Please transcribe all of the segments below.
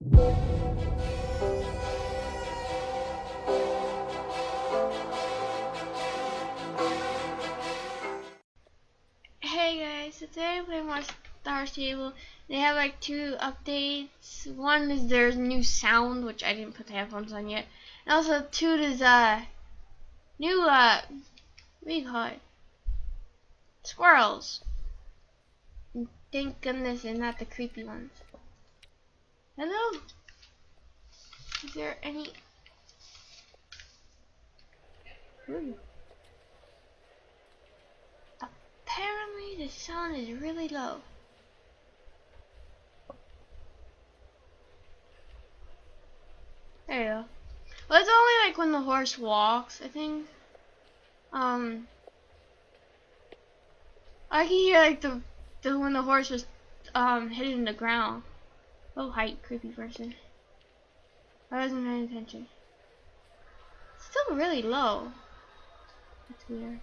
Hey guys, so today I'm playing more Star Stable. They have like two updates. One is there's new sound, which I didn't put the headphones on yet. And also two is new what do you call it? Squirrels. And thank goodness they're not the creepy ones. Hello? Is there any Ooh. Apparently the sound is really low. There you go. Well, it's only like when the horse walks, I think. I can hear like the when the horse was hitting the ground. Oh, height, creepy person. I wasn't paying attention. It's still really low. That's weird.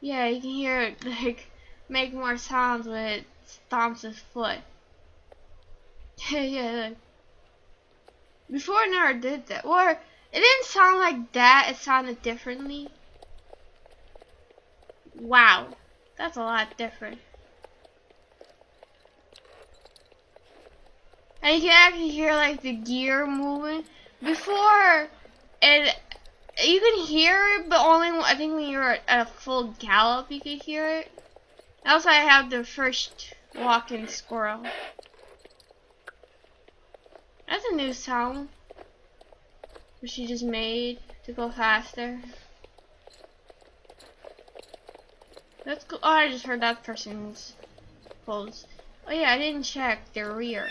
Yeah, you can hear it like make more sounds when it stomps its foot. Yeah. Before it never did that. Or it didn't sound like that, it sounded differently. Wow. That's a lot different. And you can actually hear like the gear moving. Before it you can hear it, but only I think when you're at a full gallop you can hear it. Also I have the first walking squirrel. That's a new sound. Which she just made to go faster. That's cool. Oh, I just heard that person's pose. Oh yeah, I didn't check their rear.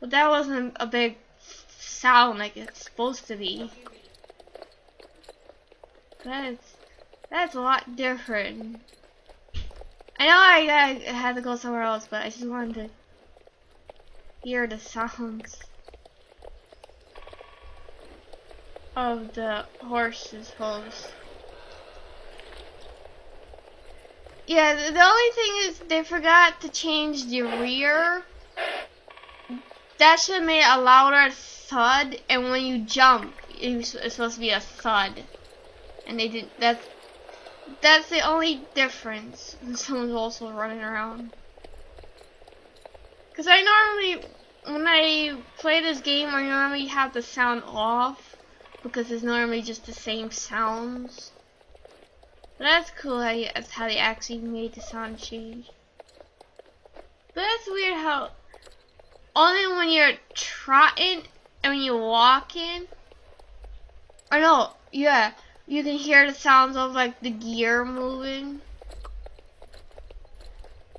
But that wasn't a big sound like it's supposed to be. That's a lot different. I know I had to go somewhere else, but I just wanted to hear the sounds of the horse's hooves. Yeah, the only thing is they forgot to change the rear. That should have made a louder thud, and when you jump, it's supposed to be a thud. And they did that. That's the only difference. And someone's also running around. Cause I normally, when I play this game, I normally have the sound off because it's normally just the same sounds. But that's cool. That's how they actually made the sound change. But that's weird how only when you're trotting and when you're walking. Or no, yeah. You can hear the sounds of like the gear moving.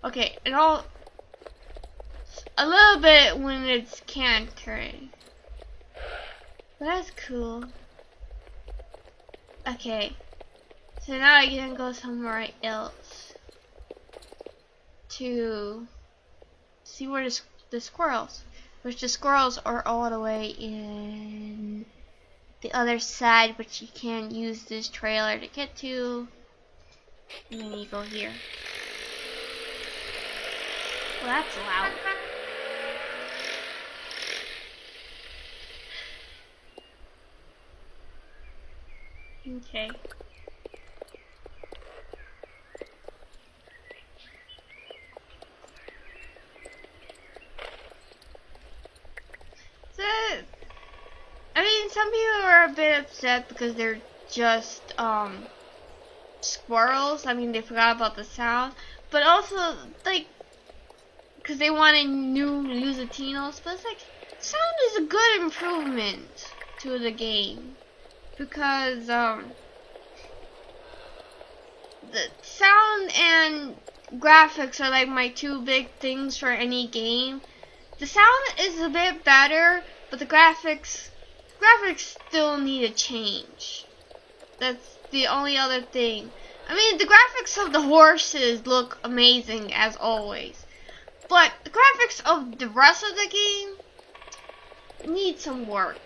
Okay, and all a little bit when it's cantering. But that's cool. Okay, so now I can go somewhere else to see where the squirrels. Which the squirrels are all the way in the other side, but you can't use this trailer to get to. And then you go here. Well, that's loud. Okay. So, I mean, some people are a bit upset because they're just squirrels. I mean, they forgot about the sound, but also like because they wanted new Lusatinos. But it's like sound is a good improvement to the game because the sound and graphics are like my two big things for any game. The sound is a bit better, but the graphics still need a change. That's the only other thing. I mean, the graphics of the horses look amazing as always, but the graphics of the rest of the game need some work.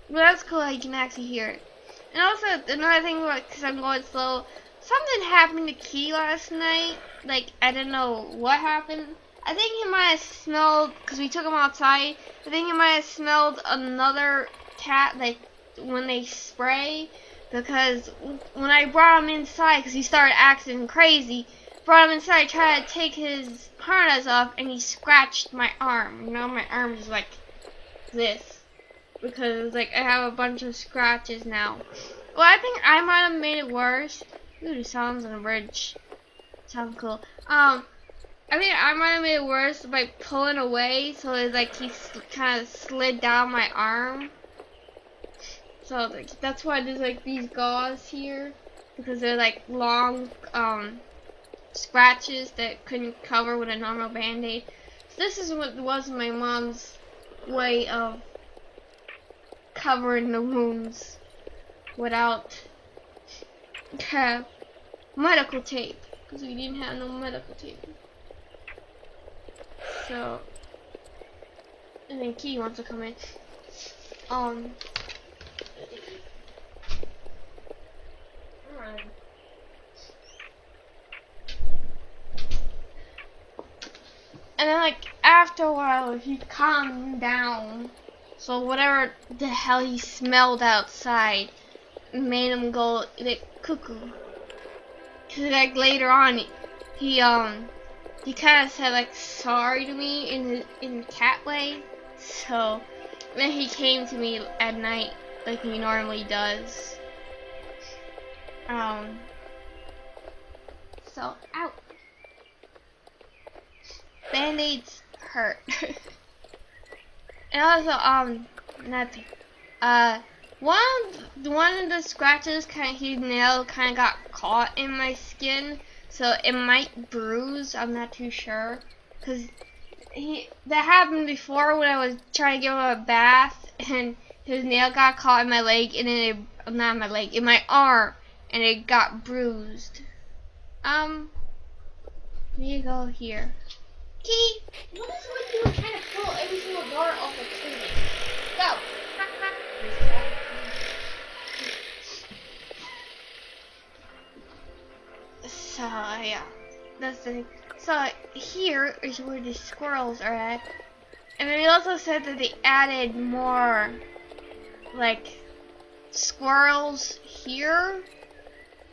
But that's cool how you can actually hear it. And also, another thing, because I'm going slow, something happened to Key last night. Like, I don't know what happened. I think he might have smelled, because we took him outside, I think he might have smelled another cat, like, when they spray. Because when I brought him inside, because he started acting crazy, brought him inside, tried to take his harness off, and he scratched my arm. You know, my arm is like this. Because, like, I have a bunch of scratches now. Well, I think I might have made it worse. Ooh, the sounds on the bridge. Sounds cool. I think I might have made it worse by pulling away, so it's like he kind of slid down my arm. So like, that's why there's like these gauze here, because they're like long scratches that couldn't cover with a normal band-aid. So this is what was my mom's way of covering the wounds without medical tape, because we didn't have no medical tape. So, and then Key wants to come in. And then, like, after a while, he calmed down. So whatever the hell he smelled outside made him go like cuckoo. Cause like later on, he kind of said like sorry to me in cat way. So then he came to me at night like he normally does. So out. Band-aids hurt. And also nothing. One of the scratches his nail kind of got caught in my skin, so it might bruise. I'm not too sure, cause that happened before when I was trying to give him a bath, and his nail got caught in my leg, and then not in my leg, in my arm, and it got bruised. You go here. Key, what is with you trying to pull every single door off the tree? Go. So yeah, that's the thing. So here is where the squirrels are at, and they also said that they added more like squirrels here,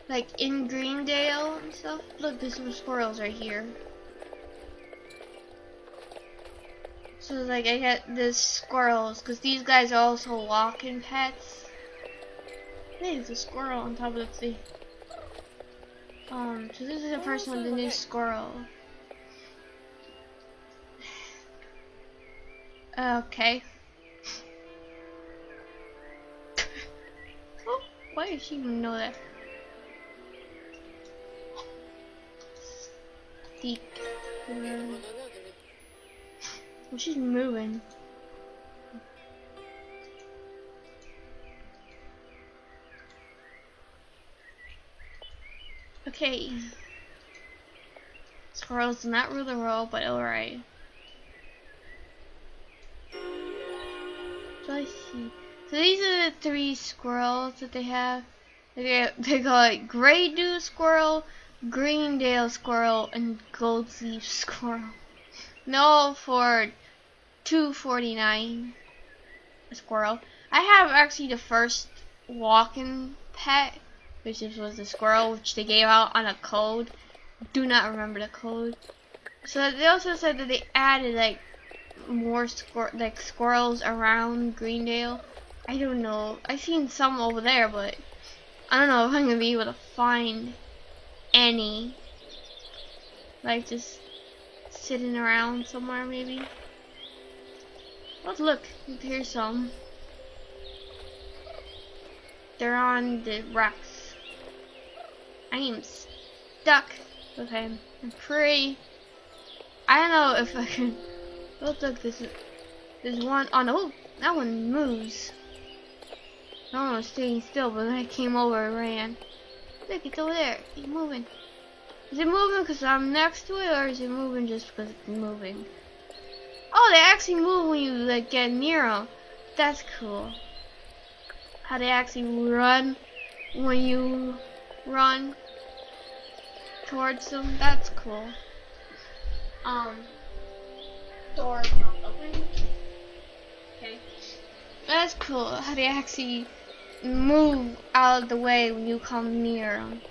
like in Greendale and stuff. Look, there's some squirrels right here. So like I got the squirrels because these guys are also walking pets. Hey, there's a squirrel on top of the tree. So this is the first one, the new squirrel. Okay. Oh, why does she even know that? Deep. Oh, she's moving. Okay. Squirrels do not rule the world, but alright. So I see. So these are the 3 squirrels that they have. They call it Gray Dew Squirrel, Greendale Squirrel, and Goldleaf Squirrel. No, for $2.49 a squirrel. I have actually the first walking pet, which was the squirrel, which they gave out on a code. Do not remember the code. So they also said that they added like more squirrels around Greendale. I don't know. I've seen some over there, but I don't know if I'm gonna be able to find any. Like just sitting around somewhere maybe. Let's look. Here's some. They're on the rocks. I am stuck. Okay, I'm free. I don't know if I can. Oh, look, there's one. Oh no, that one moves. That one was staying still, but then I came over and ran. Look, it's over there. It's moving. Is it moving because I'm next to it, or is it moving just because it's moving? Oh, they actually move when you like get near them. That's cool. How they actually run when you run. towards them. That's cool. Door open. Okay. That's cool. How they actually move out of the way when you come near them.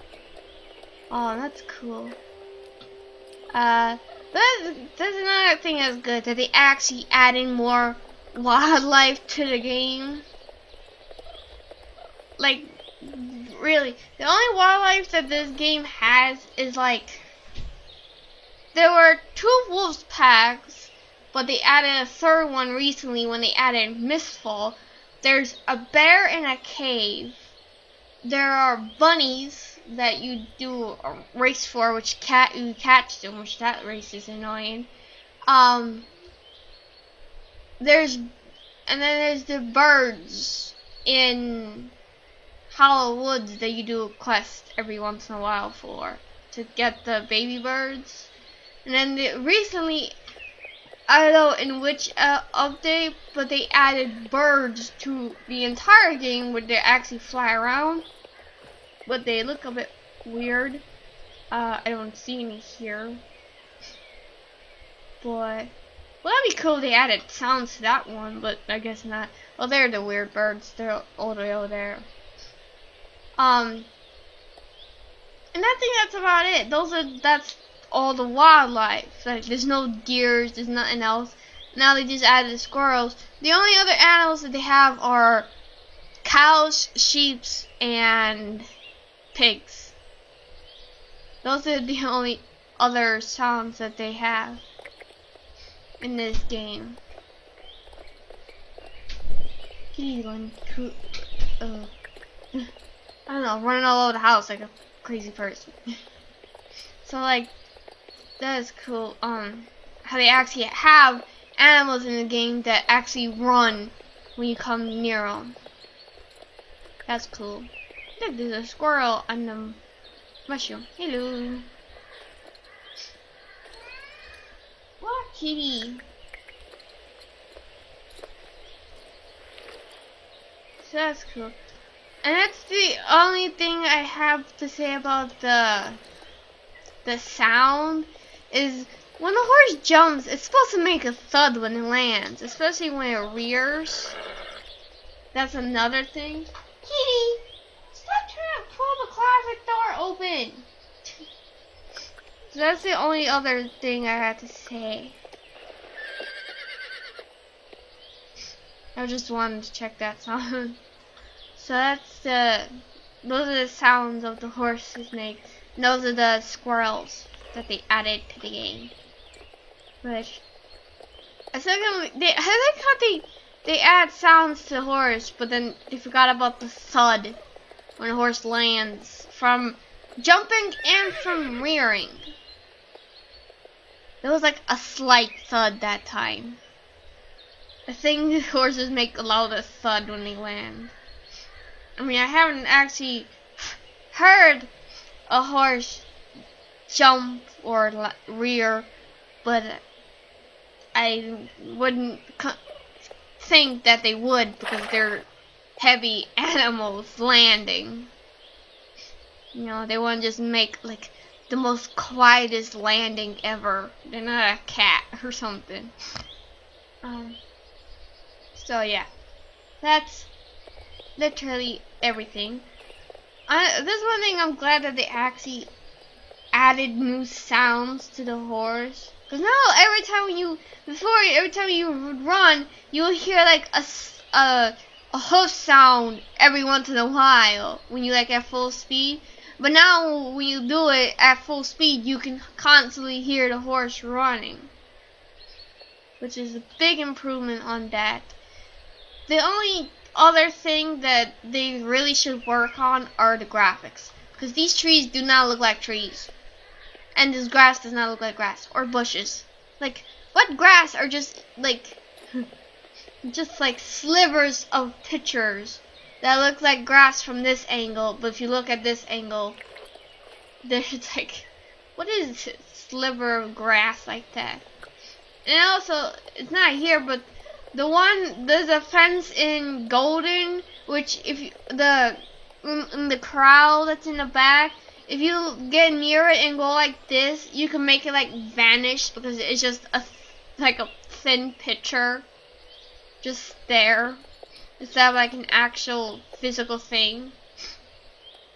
Oh, that's cool. That's another thing that's good, that they actually added more wildlife to the game. Like, really, the only wildlife that this game has is like, there were 2 wolves packs, but they added a 3rd one recently when they added Mistfall. There's a bear in a cave. There are bunnies that you do a race for, which you catch them, which that race is annoying. There's the birds in Hollow Woods that you do a quest every once in a while for to get the baby birds. And then recently, I don't know in which update, but they added birds to the entire game where they actually fly around, but they look a bit weird. I don't see any here, but well, that'd be cool if they added sounds to that one, but I guess not. Well, they're the weird birds. They're all the way over there. And I think that's about it. That's all the wildlife. Like, there's no deers, there's nothing else. Now they just added the squirrels. The only other animals that they have are cows, sheep, and pigs. Those are the only other sounds that they have in this game. I don't know, running all over the house like a crazy person. So like, that is cool. How they actually have animals in the game that actually run when you come near them. That's cool. Look, there's a squirrel and a mushroom. Hello. What, kitty? So that's cool. And that's the only thing I have to say about the sound is when the horse jumps, it's supposed to make a thud when it lands, especially when it rears. That's another thing. Kitty, stop trying to pull the closet door open. So that's the only other thing I had to say. I just wanted to check that sound. So those are the sounds of the horses make. And those are the squirrels that they added to the game. But I like how they add sounds to the horse, but then they forgot about the thud when a horse lands from jumping and from rearing. There was like a slight thud that time. I think the horses make a lot of thud when they land. I mean, I haven't actually heard a horse jump or rear, but I wouldn't think that they would because they're heavy animals landing. You know, they wouldn't just make like the most quietest landing ever. They're not a cat or something. So yeah, that's literally everything. This one thing I'm glad that they actually added new sounds to the horse. Cause now every time you would run, you would hear like a hoof sound every once in a while when you like at full speed. But now when you do it at full speed, you can constantly hear the horse running, which is a big improvement on that. The only other thing that they really should work on are the graphics, because these trees do not look like trees, and this grass does not look like grass or bushes. Like, what grass are just like slivers of pictures that look like grass from this angle, but if you look at this angle, there's like, what is a sliver of grass like that? And also, it's not here, but there's a fence in Golden, which if you, in the corral that's in the back, if you get near it and go like this, you can make it like vanish because it's just like a thin picture just there instead of like an actual physical thing.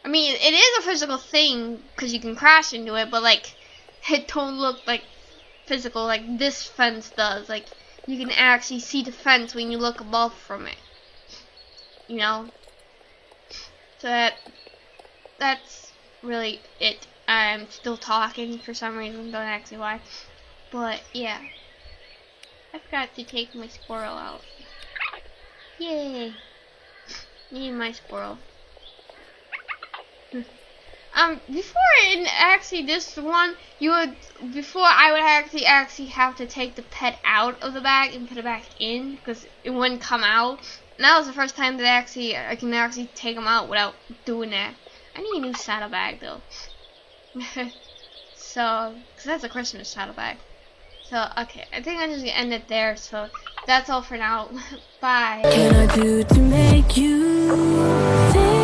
I mean, it is a physical thing because you can crash into it, but like it don't look like physical like this fence does. Like you can actually see the fence when you look above from it, you know. So that's really it. I'm still talking for some reason, don't ask me why, but yeah, I forgot to take my squirrel out. Yay, need my squirrel. Before in actually this one, before I would actually have to take the pet out of the bag and put it back in because it wouldn't come out. And that was the first time that I can actually take them out without doing that. I need a new saddlebag though. So, cause that's a Christmas saddlebag. So, okay, I think I'm just gonna end it there. So, that's all for now. Bye. Can I do to make you think?